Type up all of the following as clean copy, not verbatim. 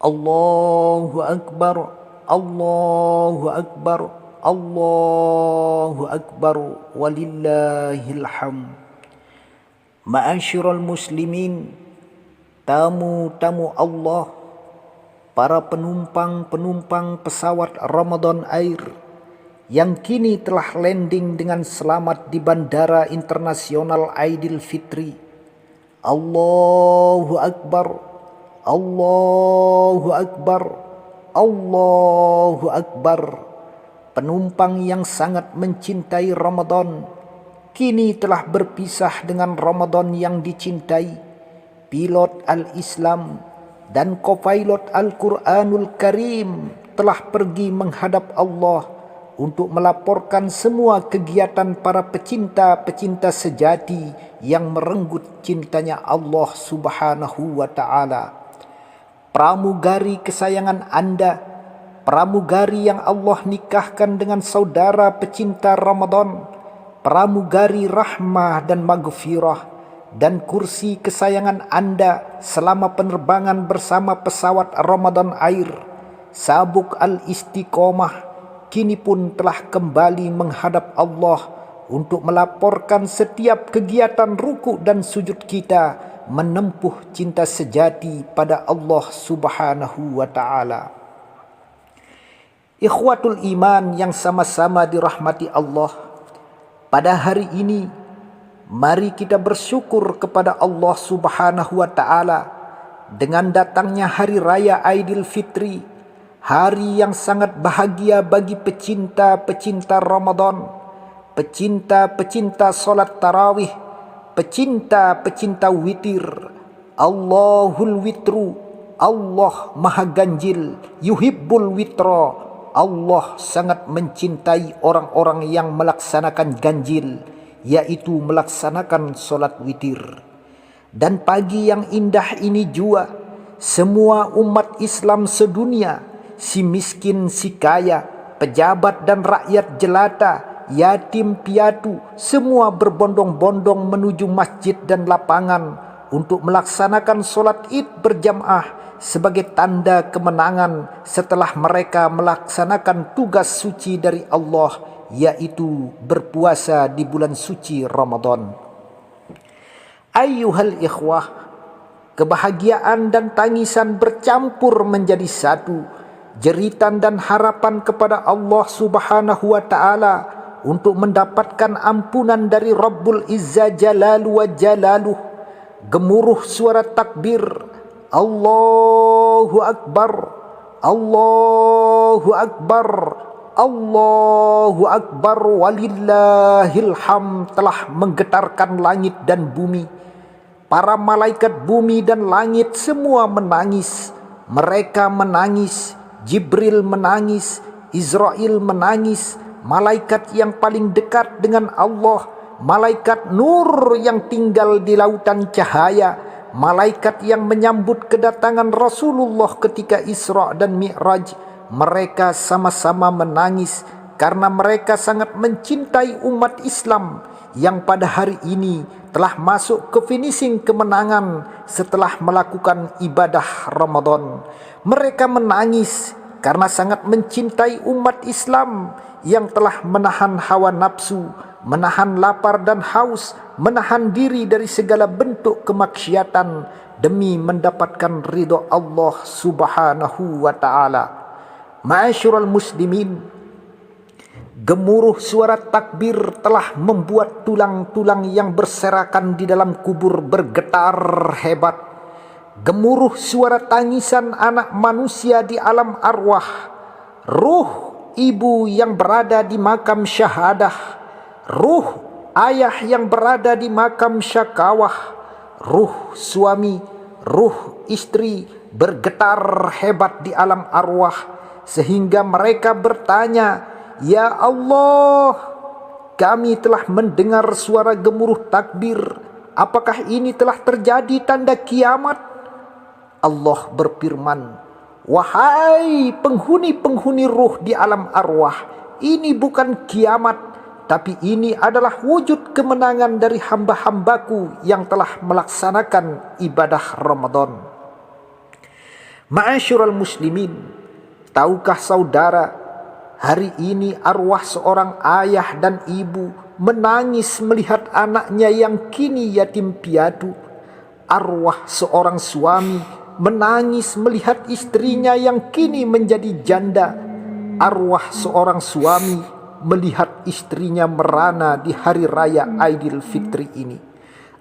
Allahu Akbar, Allahu Akbar, Allahu Akbar, walillahil hamd. Ma'asyiral muslimin, tamu-tamu Allah, para penumpang-penumpang pesawat Ramadan Air yang kini telah landing dengan selamat di Bandara Internasional Aidilfitri. Allahu Akbar, Allahu Akbar, Allahu Akbar. Penumpang yang sangat mencintai Ramadan kini telah berpisah dengan Ramadan yang dicintai. Pilot Al-Islam dan kopilot Al-Quranul Karim telah pergi menghadap Allah untuk melaporkan semua kegiatan para pecinta-pecinta sejati yang merenggut cintanya Allah Subhanahu wa Ta'ala. Pramugari kesayangan Anda, pramugari yang Allah nikahkan dengan saudara pecinta Ramadan, pramugari rahmah dan maghfirah, dan kursi kesayangan Anda selama penerbangan bersama pesawat Ramadan Air, Sabuk Al-Istiqomah, kini pun telah kembali menghadap Allah untuk melaporkan setiap kegiatan ruku dan sujud kita menempuh cinta sejati pada Allah Subhanahu wa Ta'ala. Ikhwatul iman yang sama-sama dirahmati Allah, pada hari ini mari kita bersyukur kepada Allah Subhanahu wa Ta'ala dengan datangnya hari raya Aidilfitri, hari yang sangat bahagia bagi pecinta-pecinta Ramadan, pecinta-pecinta solat tarawih, pecinta-pecinta witir. Allahul witru, Allah maha ganjil, yuhibbul witra, Allah sangat mencintai orang-orang yang melaksanakan ganjil, yaitu melaksanakan solat witir. Dan pagi yang indah ini jua, semua umat Islam sedunia, si miskin si kaya, pejabat dan rakyat jelata, yatim piatu, semua berbondong-bondong menuju masjid dan lapangan untuk melaksanakan solat id berjamaah sebagai tanda kemenangan setelah mereka melaksanakan tugas suci dari Allah, yaitu berpuasa di bulan suci Ramadan. Ayyuhal ikhwah, kebahagiaan dan tangisan bercampur menjadi satu, jeritan dan harapan kepada Allah Subhanahu wa Ta'ala untuk mendapatkan ampunan dari Rabbul Izza Jalalu wa Jalaluh. Gemuruh suara takbir, Allahu Akbar, Allahu Akbar, Allahu Akbar, walillahil hamd telah menggetarkan langit dan bumi. Para malaikat bumi dan langit semua menangis. Mereka menangis, Jibril menangis, Israel menangis, malaikat yang paling dekat dengan Allah, malaikat nur yang tinggal di lautan cahaya, malaikat yang menyambut kedatangan Rasulullah ketika Isra dan Mi'raj, mereka sama-sama menangis karena mereka sangat mencintai umat Islam yang pada hari ini telah masuk ke finishing kemenangan setelah melakukan ibadah Ramadan. Mereka menangis karena sangat mencintai umat Islam yang telah menahan hawa nafsu, menahan lapar dan haus, menahan diri dari segala bentuk kemaksiatan demi mendapatkan ridha Allah Subhanahu wa Ta'ala. Ma'asyiral muslimin, gemuruh suara takbir telah membuat tulang-tulang yang berserakan di dalam kubur bergetar hebat. Gemuruh suara tangisan anak manusia di alam arwah, ruh ibu yang berada di makam syahadah, ruh ayah yang berada di makam syakawah, ruh suami, ruh istri bergetar hebat di alam arwah, sehingga mereka bertanya, Ya Allah, kami telah mendengar suara gemuruh takbir, apakah ini telah terjadi tanda kiamat? Allah berfirman, wahai penghuni-penghuni ruh di alam arwah, ini bukan kiamat, tapi ini adalah wujud kemenangan dari hamba-hambaku yang telah melaksanakan ibadah Ramadan. Ma'asyiral muslimin, tahukah saudara, hari ini arwah seorang ayah dan ibu menangis melihat anaknya yang kini yatim piatu. Arwah seorang suami menangis melihat istrinya yang kini menjadi janda. Arwah seorang suami melihat istrinya merana di hari raya Aidil Fitri ini.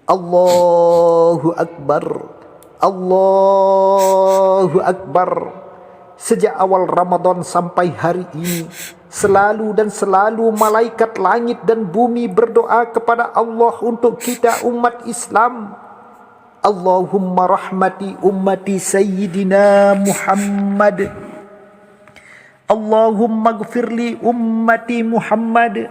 Allahu Akbar, Allahu Akbar. Sejak awal Ramadan sampai hari ini, selalu dan selalu malaikat langit dan bumi berdoa kepada Allah untuk kita umat Islam. Allahumma rahmati ummati Sayyidina Muhammad, Allahumma gfirli ummati Muhammad,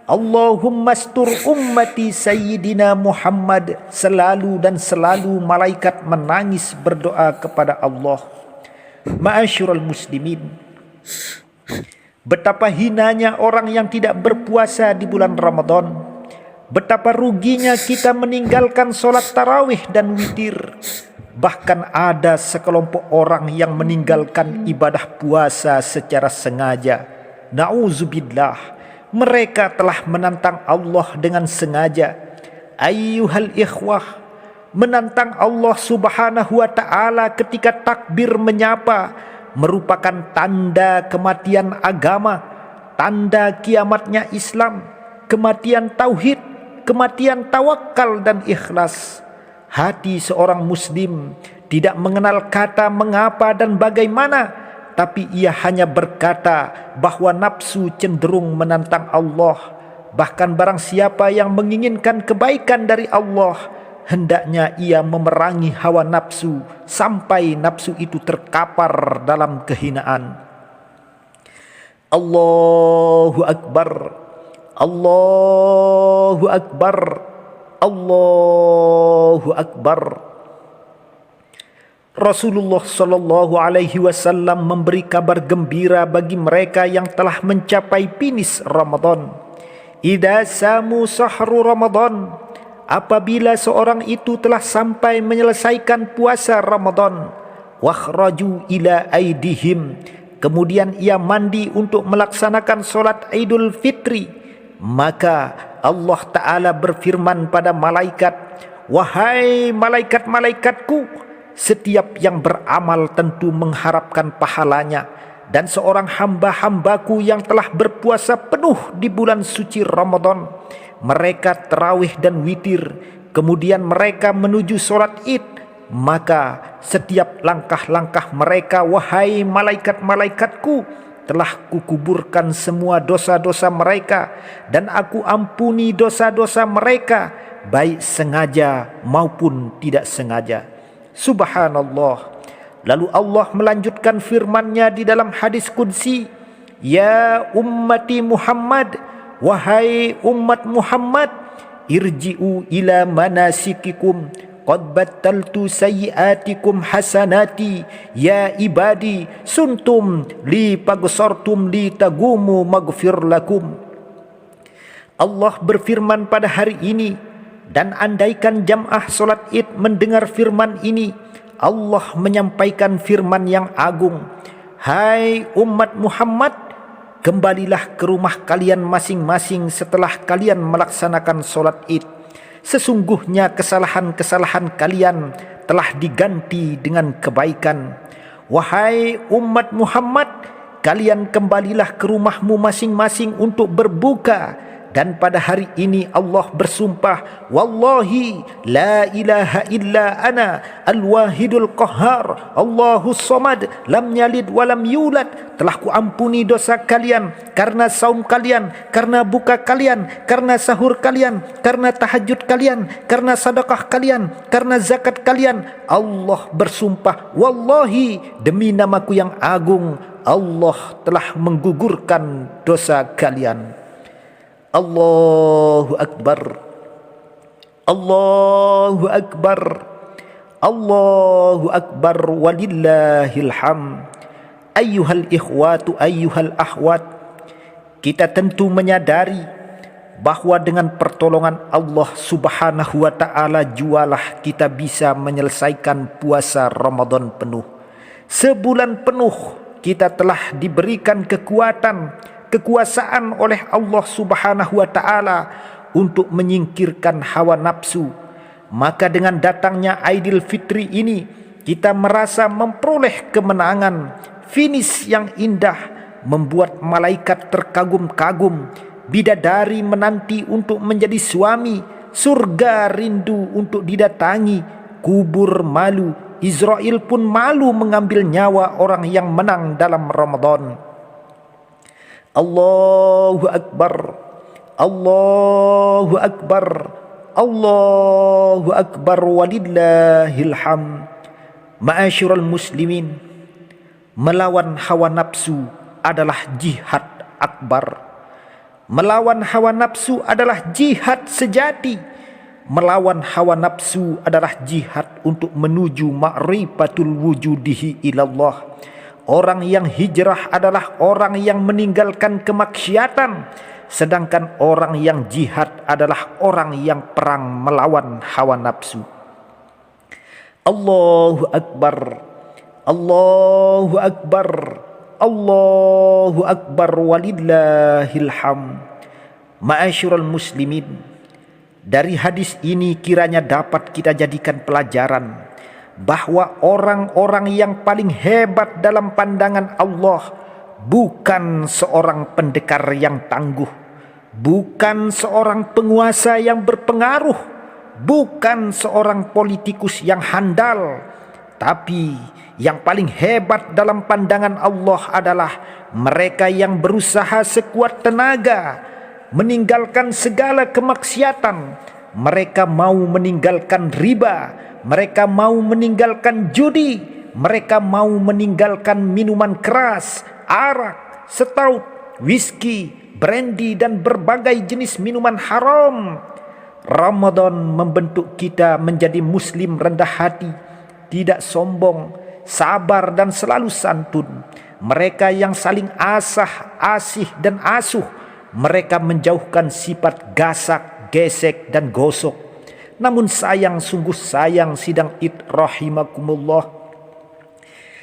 Allahumma astur ummati Sayyidina Muhammad. Selalu dan selalu malaikat menangis berdoa kepada Allah. Ma'asyiral muslimin, betapa hinanya orang yang tidak berpuasa di bulan Ramadan. Betapa ruginya kita meninggalkan solat tarawih dan witir. Bahkan ada sekelompok orang yang meninggalkan ibadah puasa secara sengaja. Na'udzubillah, mereka telah menantang Allah dengan sengaja. Ayyuhal ikhwah, menantang Allah subhanahu wa ta'ala ketika takbir menyapa merupakan tanda kematian agama, tanda kiamatnya Islam, kematian tauhid, kematian tawakal dan ikhlas. Hati seorang muslim tidak mengenal kata mengapa dan bagaimana, tapi ia hanya berkata bahwa nafsu cenderung menantang Allah. Bahkan barang siapa yang menginginkan kebaikan dari Allah, hendaknya ia memerangi hawa nafsu sampai nafsu itu terkapar dalam kehinaan. Allahu Akbar, Allahu Akbar, Allahu Akbar. Rasulullah sallallahu alaihi wasallam memberi kabar gembira bagi mereka yang telah mencapai finish Ramadan. Idza samu sahru Ramadan, apabila seorang itu telah sampai menyelesaikan puasa Ramadan, wakhraju ila aidihim, kemudian ia mandi untuk melaksanakan solat Idul Fitri, maka Allah Ta'ala berfirman pada malaikat, wahai malaikat-malaikatku, setiap yang beramal tentu mengharapkan pahalanya, dan seorang hamba-hambaku yang telah berpuasa penuh di bulan suci Ramadan, mereka tarawih dan witir, kemudian mereka menuju solat id, maka setiap langkah-langkah mereka, wahai malaikat-malaikatku, telah kukuburkan semua dosa-dosa mereka, dan aku ampuni dosa-dosa mereka, baik sengaja maupun tidak sengaja. Subhanallah. Lalu Allah melanjutkan firman-Nya di dalam hadis qudsi, ya ummati Muhammad, wahai umat Muhammad, irji'u ila manasikikum qad battaltu sayyiatikum hasanati ya ibadi suntum li pagsortum li tagumu maghfir lakum. Allah berfirman pada hari ini, dan andaikan jamaah solat id mendengar firman ini, Allah menyampaikan firman yang agung, hai umat Muhammad, kembalilah ke rumah kalian masing-masing setelah kalian melaksanakan solat id. Sesungguhnya kesalahan-kesalahan kalian telah diganti dengan kebaikan. Wahai umat Muhammad, kalian kembalilah ke rumahmu masing-masing untuk berbuka. Dan pada hari ini Allah bersumpah, wallahi la ilaha illa ana al-wahidul qahhar, Allahus samad, lam yalid walam yulad. Telah ku ampuni dosa kalian karena saum kalian, karena buka kalian, karena sahur kalian, karena tahajud kalian, karena sedekah kalian, karena zakat kalian. Allah bersumpah, wallahi demi namaku yang agung, Allah telah menggugurkan dosa kalian. Allahu Akbar, Allahu Akbar, Allahu Akbar, walillahil hamd. Ayyuhal ikhwatu, ayyuhal ahwat, kita tentu menyadari bahwa dengan pertolongan Allah subhanahu wa ta'ala jualah kita bisa menyelesaikan puasa Ramadan penuh. Sebulan penuh kita telah diberikan kekuasaan oleh Allah Subhanahu wa taala untuk menyingkirkan hawa nafsu. Maka dengan datangnya Aidil Fitri ini, kita merasa memperoleh kemenangan, finish yang indah, membuat malaikat terkagum-kagum, bidadari menanti untuk menjadi suami, surga rindu untuk didatangi, kubur malu, Israel pun malu mengambil nyawa orang yang menang dalam Ramadan. Allahu Akbar, Allahu Akbar, Allahu Akbar walillahil hamd. Ma'asyiral muslimin, melawan hawa nafsu adalah jihad akbar. Melawan hawa nafsu adalah jihad sejati. Melawan hawa nafsu adalah jihad untuk menuju ma'rifatul wujudihi ilallah. Orang yang hijrah adalah orang yang meninggalkan kemaksiatan, sedangkan orang yang jihad adalah orang yang perang melawan hawa nafsu. Allahu Akbar, Allahu Akbar, Allahu Akbar walillahil hamd. Ma'asyiral muslimin, dari hadis ini kiranya dapat kita jadikan pelajaran bahwa orang-orang yang paling hebat dalam pandangan Allah bukan seorang pendekar yang tangguh, bukan seorang penguasa yang berpengaruh, bukan seorang politikus yang handal, tapi yang paling hebat dalam pandangan Allah adalah mereka yang berusaha sekuat tenaga meninggalkan segala kemaksiatan. Mereka mau meninggalkan riba, mereka mau meninggalkan judi, mereka mau meninggalkan minuman keras, arak, stout, whisky, brandy, dan berbagai jenis minuman haram. Ramadan membentuk kita menjadi muslim rendah hati, tidak sombong, sabar, dan selalu santun. Mereka yang saling asih dan asuh. Mereka menjauhkan sifat gasak, gesek, dan gosok. Namun sayang, sungguh sayang sidang id rahimakumullah,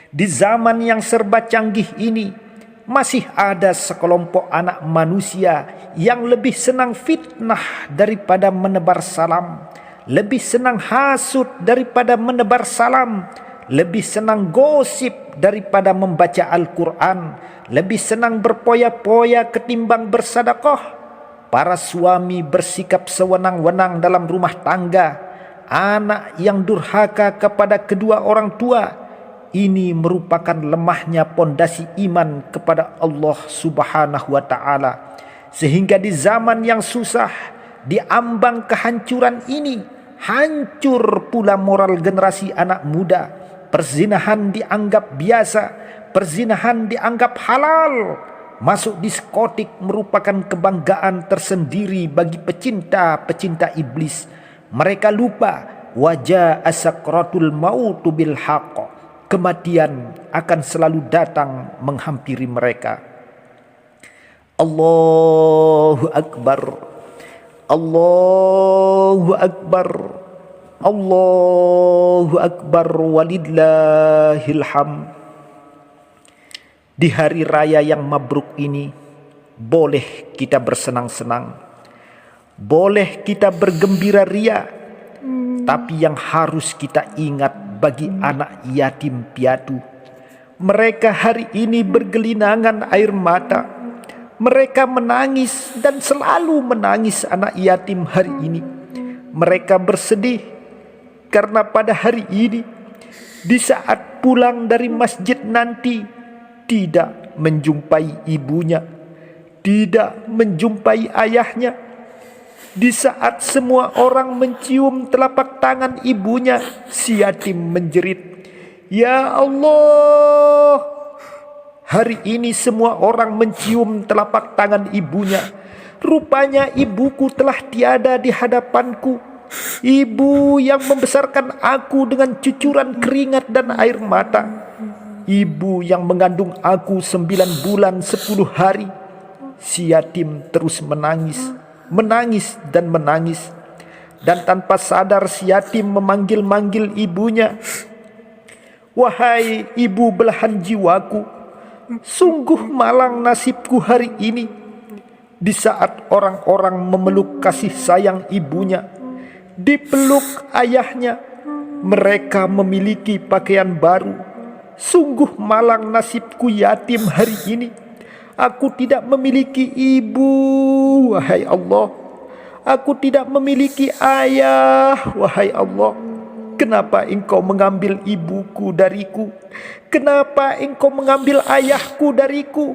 di zaman yang serba canggih ini masih ada sekelompok anak manusia yang lebih senang fitnah daripada menebar salam, lebih senang hasud daripada menebar salam, lebih senang gosip daripada membaca Al-Quran, lebih senang berpoya-poya ketimbang bersedekah. Para suami bersikap sewenang-wenang dalam rumah tangga, anak yang durhaka kepada kedua orang tua. Ini merupakan lemahnya pondasi iman kepada Allah Subhanahu wa taala. Sehingga di zaman yang susah, di ambang kehancuran ini, hancur pula moral generasi anak muda. Perzinahan dianggap biasa, perzinahan dianggap halal. Masuk diskotik merupakan kebanggaan tersendiri bagi pecinta-pecinta iblis. Mereka lupa wajah sakratul mautu bil haqq. Kematian akan selalu datang menghampiri mereka. Allahu Akbar, Allahu Akbar, Allahu Akbar walillahil hamd. Di hari raya yang mabruk ini, boleh kita bersenang-senang, boleh kita bergembira ria, tapi yang harus kita ingat bagi anak yatim piatu, mereka hari ini bergelinangan air mata. Mereka menangis dan selalu menangis anak yatim hari ini. Mereka bersedih karena pada hari ini, di saat pulang dari masjid nanti, tidak menjumpai ibunya, tidak menjumpai ayahnya. Di saat semua orang mencium telapak tangan ibunya, si yatim menjerit, "Ya Allah!" Hari ini semua orang mencium telapak tangan ibunya. Rupanya ibuku telah tiada di hadapanku. Ibu yang membesarkan aku dengan cucuran keringat dan air mata. Ibu yang mengandung aku 9 bulan 10 hari. Si yatim terus menangis, menangis dan menangis. Dan tanpa sadar si yatim memanggil-manggil ibunya. Wahai ibu belahan jiwaku, sungguh malang nasibku hari ini. Di saat orang-orang memeluk kasih sayang ibunya, dipeluk ayahnya, mereka memiliki pakaian baru. Sungguh malang nasibku yatim hari ini. Aku tidak memiliki ibu, wahai Allah. Aku tidak memiliki ayah, wahai Allah. Kenapa engkau mengambil ibuku dariku? Kenapa engkau mengambil ayahku dariku?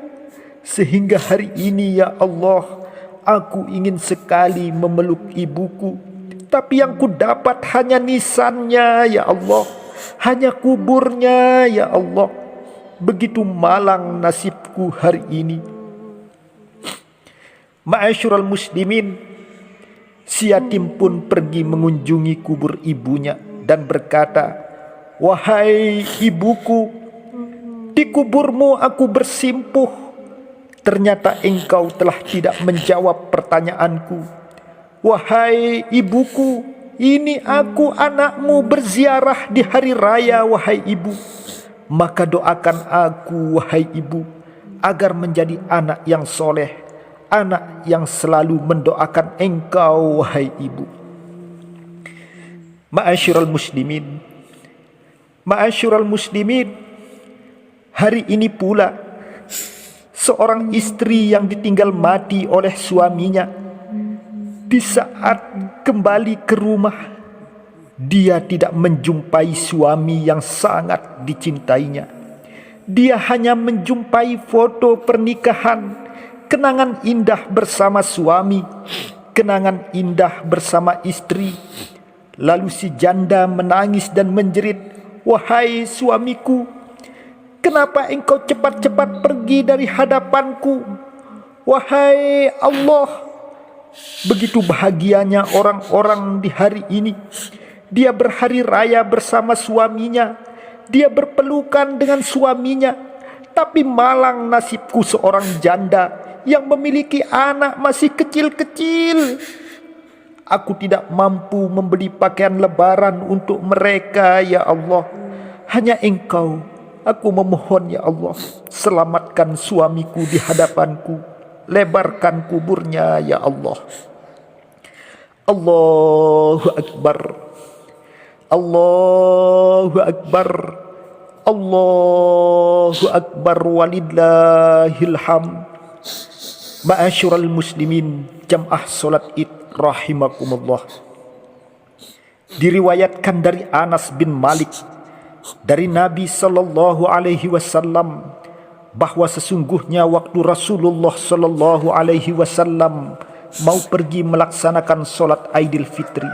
Sehingga hari ini ya Allah, aku ingin sekali memeluk ibuku, tapi yang ku dapat hanya nisannya ya Allah, hanya kuburnya ya Allah. Begitu malang nasibku hari ini. Ma'asyiral muslimin, si yatim pun pergi mengunjungi kubur ibunya dan berkata, wahai ibuku, di kuburmu aku bersimpuh. Ternyata engkau telah tidak menjawab pertanyaanku. Wahai ibuku, ini aku anakmu berziarah di hari raya, wahai ibu. Maka doakan aku, wahai ibu, agar menjadi anak yang soleh, anak yang selalu mendoakan engkau, wahai ibu. Ma'asyiral muslimin, hari ini pula seorang istri yang ditinggal mati oleh suaminya, di saat kembali ke rumah, dia tidak menjumpai suami yang sangat dicintainya. Dia hanya menjumpai foto pernikahan, kenangan indah bersama suami, kenangan indah bersama istri. Lalu si janda menangis dan menjerit, wahai suamiku, kenapa engkau cepat-cepat pergi dari hadapanku? Wahai Allah, begitu bahagianya orang-orang di hari ini. Dia berhari raya bersama suaminya, dia berpelukan dengan suaminya. Tapi malang nasibku seorang janda yang memiliki anak masih kecil-kecil. Aku tidak mampu membeli pakaian lebaran untuk mereka ya Allah. Hanya engkau, aku memohon ya Allah, selamatkan suamiku di hadapanku, lebarkan kuburnya ya Allah. Allahu Akbar, Allahu Akbar, Allahu Akbar, walillahil hamd. Ma'asyiral muslimin, jamaah salat Id rahimakumullah. Diriwayatkan dari Anas bin Malik dari Nabi sallallahu alaihi wasallam bahwa sesungguhnya waktu Rasulullah sallallahu alaihi wasallam mau pergi melaksanakan salat Aidil Fitri,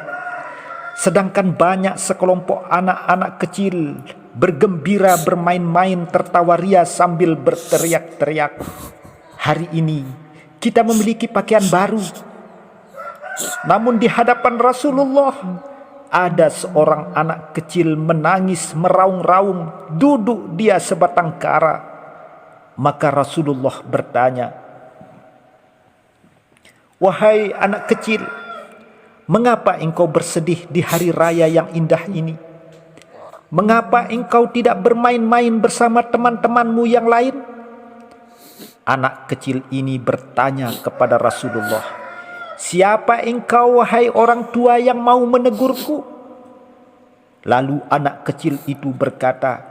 sedangkan banyak sekelompok anak-anak kecil bergembira, bermain-main, tertawa ria sambil berteriak-teriak, hari ini kita memiliki pakaian baru. Namun di hadapan Rasulullah ada seorang anak kecil menangis meraung-raung, duduk dia sebatang kara. Maka Rasulullah bertanya, wahai anak kecil, mengapa engkau bersedih di hari raya yang indah ini? Mengapa engkau tidak bermain-main bersama teman-temanmu yang lain? Anak kecil ini bertanya kepada Rasulullah, siapa engkau wahai orang tua yang mau menegurku? Lalu anak kecil itu berkata,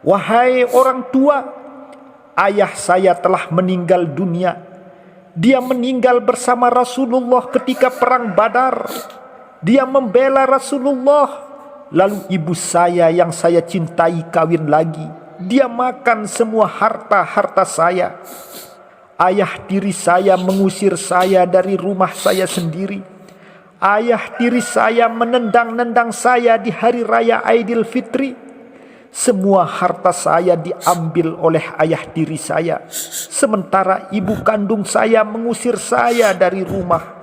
wahai orang tua, ayah saya telah meninggal dunia. Dia meninggal bersama Rasulullah ketika perang Badar. Dia membela Rasulullah. Lalu ibu saya yang saya cintai kawin lagi. Dia makan semua harta-harta saya. Ayah tiri saya mengusir saya dari rumah saya sendiri. Ayah tiri saya menendang-nendang saya di hari raya Aidil Fitri. Semua harta saya diambil oleh ayah tiri saya, sementara ibu kandung saya mengusir saya dari rumah.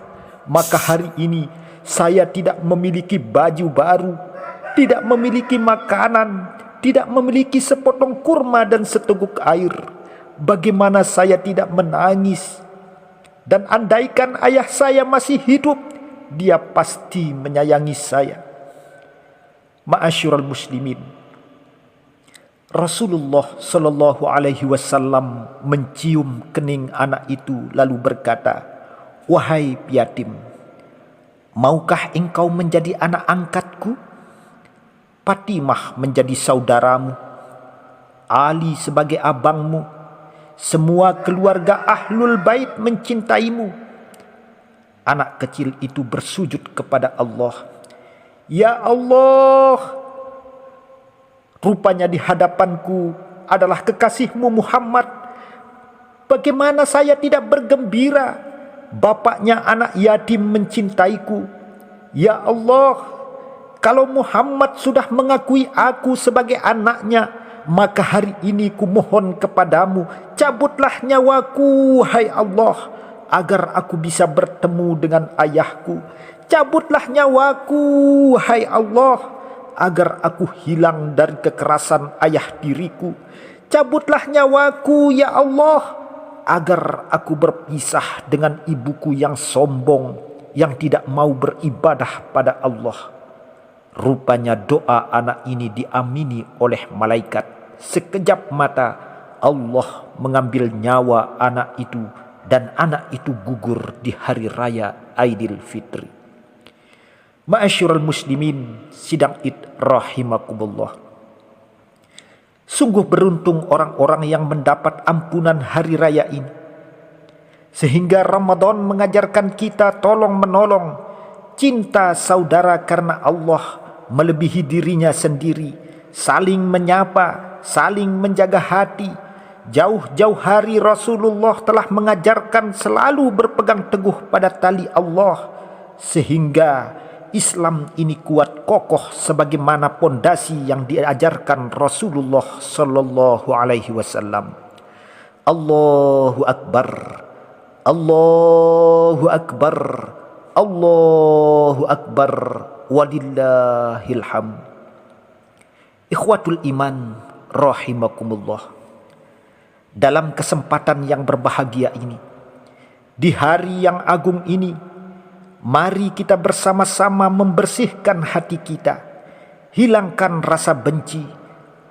Maka hari ini saya tidak memiliki baju baru, tidak memiliki makanan, tidak memiliki sepotong kurma dan seteguk air. Bagaimana saya tidak menangis? Dan andaikan ayah saya masih hidup, dia pasti menyayangi saya. Ma'asyiral muslimin, Rasulullah sallallahu alaihi wasallam mencium kening anak itu lalu berkata, "Wahai piatim, maukah engkau menjadi anak angkatku? Fatimah menjadi saudaramu, Ali sebagai abangmu, semua keluarga ahlul bait mencintaimu." Anak kecil itu bersujud kepada Allah. "Ya Allah, rupanya di hadapanku adalah kekasihmu Muhammad. Bagaimana saya tidak bergembira? Bapaknya anak yatim mencintaiku. Ya Allah, kalau Muhammad sudah mengakui aku sebagai anaknya, maka hari ini ku mohon kepadamu, cabutlah nyawaku, hai Allah, agar aku bisa bertemu dengan ayahku. Cabutlah nyawaku, hai Allah, agar aku hilang dari kekerasan ayah diriku. Cabutlah nyawaku, ya Allah, agar aku berpisah dengan ibuku yang sombong, yang tidak mau beribadah pada Allah." Rupanya doa anak ini diamini oleh malaikat. Sekejap mata Allah mengambil nyawa anak itu, dan anak itu gugur di hari raya Aidil Fitri. Ma'asyiral muslimin sidang id rahimakumullah. Sungguh beruntung orang-orang yang mendapat ampunan hari raya ini. Sehingga Ramadan mengajarkan kita tolong menolong, cinta saudara karena Allah melebihi dirinya sendiri, saling menyapa, saling menjaga hati. Jauh-jauh hari Rasulullah telah mengajarkan selalu berpegang teguh pada tali Allah, sehingga Islam ini kuat kokoh sebagaimana pondasi yang diajarkan Rasulullah sallallahu alaihi wasallam. Allahu akbar, Allahu akbar, Allahu akbar, walillahil hamd. Ikhwatul iman rahimakumullah. Dalam kesempatan yang berbahagia ini, di hari yang agung ini, mari kita bersama-sama membersihkan hati kita, hilangkan rasa benci,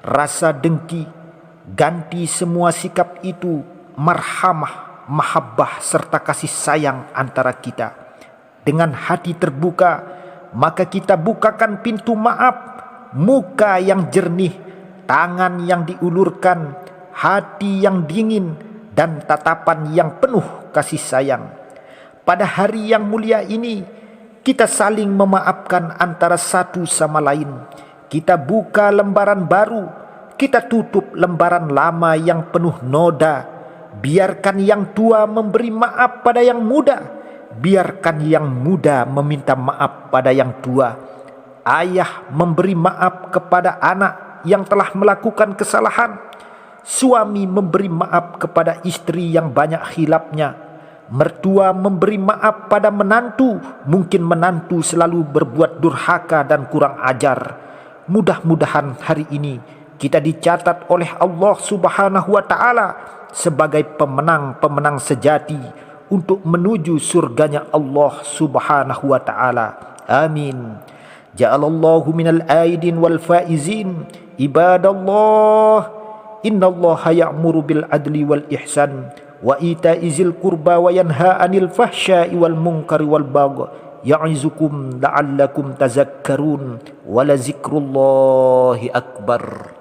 rasa dengki, ganti semua sikap itu marhamah, mahabbah serta kasih sayang antara kita. Dengan hati terbuka, maka kita bukakan pintu maaf, muka yang jernih, tangan yang diulurkan, hati yang dingin, dan tatapan yang penuh kasih sayang. Pada hari yang mulia ini, kita saling memaafkan antara satu sama lain. Kita buka lembaran baru, kita tutup lembaran lama yang penuh noda. Biarkan yang tua memberi maaf pada yang muda, biarkan yang muda meminta maaf pada yang tua. Ayah memberi maaf kepada anak yang telah melakukan kesalahan. Suami memberi maaf kepada istri yang banyak khilafnya. Mertua memberi maaf pada menantu, mungkin menantu selalu berbuat durhaka dan kurang ajar. Mudah-mudahan hari ini kita dicatat oleh Allah Subhanahu wa taala sebagai pemenang-pemenang sejati untuk menuju surganya Allah Subhanahu wa taala. Amin. Ja'alallahu minal aidin wal faizin. Ibadallah, innallaha ya'muru bil adli wal ihsan wa ita'i zil qurba wa yanha 'anil fahsya'i wal munkari wal baghi ya'izukum la'allakum tazakkarun wa la zikrullahi akbar.